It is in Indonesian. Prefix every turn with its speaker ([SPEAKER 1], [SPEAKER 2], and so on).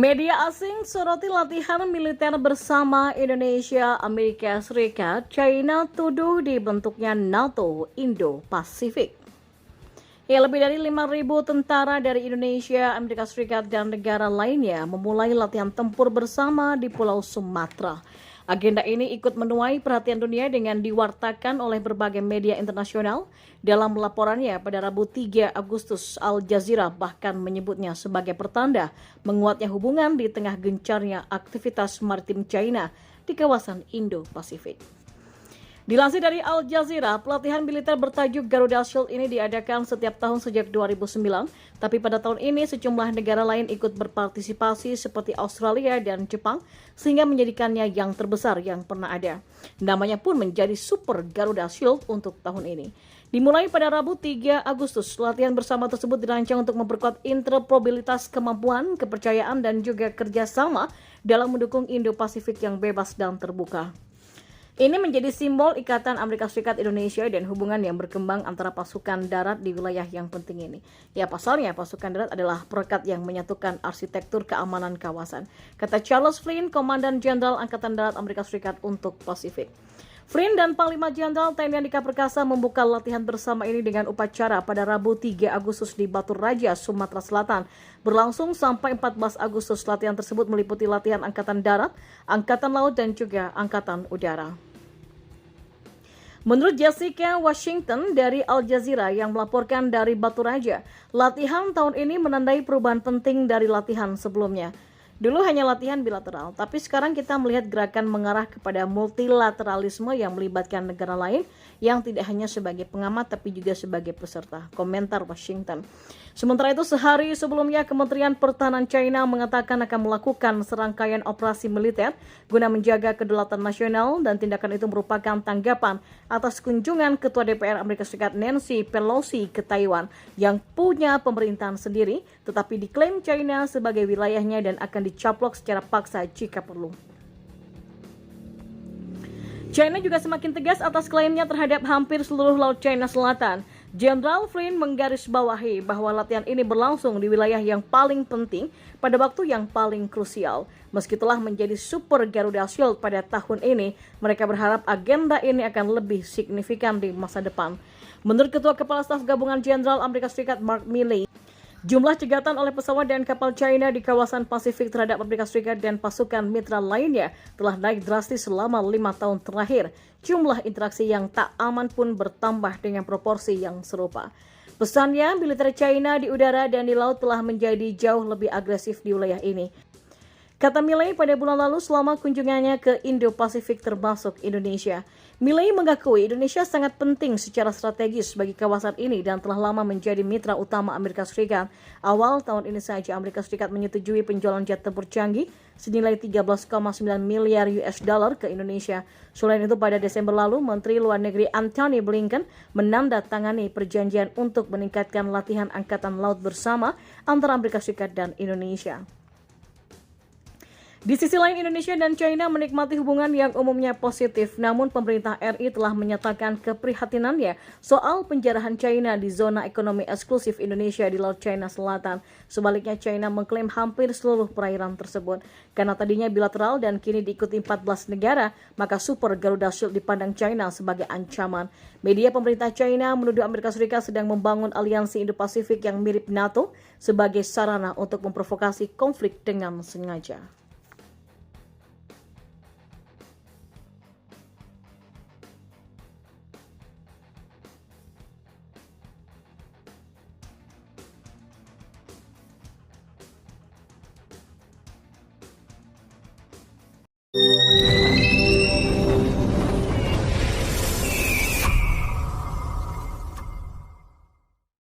[SPEAKER 1] Media asing soroti latihan militer bersama Indonesia, Amerika Serikat, China tuduh dibentuknya NATO Indo-Pasifik. Lebih dari 5.000 tentara dari Indonesia, Amerika Serikat, dan negara lainnya memulai latihan tempur bersama di Pulau Sumatera. Agenda ini ikut menuai perhatian dunia dengan diwartakan oleh berbagai media internasional. Dalam laporannya pada Rabu 3 Agustus, Al Jazeera bahkan menyebutnya sebagai pertanda menguatnya hubungan di tengah gencarnya aktivitas maritim China di kawasan Indo-Pasifik. Dilansir dari Al Jazeera, pelatihan militer bertajuk Garuda Shield ini diadakan setiap tahun sejak 2009, tapi pada tahun ini sejumlah negara lain ikut berpartisipasi seperti Australia dan Jepang, sehingga menjadikannya yang terbesar yang pernah ada. Namanya pun menjadi Super Garuda Shield untuk tahun ini. Dimulai pada Rabu 3 Agustus, latihan bersama tersebut dirancang untuk memperkuat interoperabilitas kemampuan, kepercayaan, dan juga kerjasama dalam mendukung Indo-Pasifik yang bebas dan terbuka. Ini menjadi simbol ikatan Amerika Serikat Indonesia dan hubungan yang berkembang antara pasukan darat di wilayah yang penting ini. Ya, pasalnya pasukan darat adalah perekat yang menyatukan arsitektur keamanan kawasan, kata Charles Flynn, Komandan Jenderal Angkatan Darat Amerika Serikat untuk Pasifik. Flynn dan Panglima Jenderal TNI Andika Perkasa membuka latihan bersama ini dengan upacara pada Rabu 3 Agustus di Batu Raja, Sumatera Selatan. Berlangsung sampai 14 Agustus, latihan tersebut meliputi latihan Angkatan Darat, Angkatan Laut, dan juga Angkatan Udara. Menurut Jessica Washington dari Al Jazeera yang melaporkan dari Batu Raja, latihan tahun ini menandai perubahan penting dari latihan sebelumnya. Dulu hanya latihan bilateral, tapi sekarang kita melihat gerakan mengarah kepada multilateralisme yang melibatkan negara lain yang tidak hanya sebagai pengamat tapi juga sebagai peserta, komentar Washington. Sementara itu, sehari sebelumnya Kementerian Pertahanan China mengatakan akan melakukan serangkaian operasi militer guna menjaga kedaulatan nasional, dan tindakan itu merupakan tanggapan atas kunjungan Ketua DPR Amerika Serikat Nancy Pelosi ke Taiwan yang punya pemerintahan sendiri, tetapi diklaim China sebagai wilayahnya dan akan dicaplok secara paksa jika perlu. China juga semakin tegas atas klaimnya terhadap hampir seluruh Laut China Selatan. Jenderal Flynn menggarisbawahi bahwa latihan ini berlangsung di wilayah yang paling penting pada waktu yang paling krusial. Meski telah menjadi Super Garuda Shield pada tahun ini, mereka berharap agenda ini akan lebih signifikan di masa depan. Menurut Ketua Kepala Staf Gabungan Jenderal Amerika Serikat Mark Milley, jumlah cegatan oleh pesawat dan kapal China di kawasan Pasifik terhadap Amerika Serikat dan pasukan mitra lainnya telah naik drastis selama 5 tahun terakhir. Jumlah interaksi yang tak aman pun bertambah dengan proporsi yang serupa. Pesannya, militer China di udara dan di laut telah menjadi jauh lebih agresif di wilayah ini, kata Milley pada bulan lalu selama kunjungannya ke Indo-Pasifik termasuk Indonesia. Milley mengakui Indonesia sangat penting secara strategis bagi kawasan ini dan telah lama menjadi mitra utama Amerika Serikat. Awal tahun ini saja Amerika Serikat menyetujui penjualan jet tempur canggih senilai 13,9 miliar US dollar ke Indonesia. Selain itu, pada Desember lalu, Menteri Luar Negeri Antony Blinken menandatangani perjanjian untuk meningkatkan latihan angkatan laut bersama antara Amerika Serikat dan Indonesia. Di sisi lain, Indonesia dan China menikmati hubungan yang umumnya positif, namun pemerintah RI telah menyatakan keprihatinannya soal penjarahan China di zona ekonomi eksklusif Indonesia di Laut China Selatan. Sebaliknya, China mengklaim hampir seluruh perairan tersebut. Karena tadinya bilateral dan kini diikuti 14 negara, maka Super Garuda Shield dipandang China sebagai ancaman. Media pemerintah China menuduh Amerika Serikat sedang membangun aliansi Indo-Pasifik yang mirip NATO sebagai sarana untuk memprovokasi konflik dengan sengaja.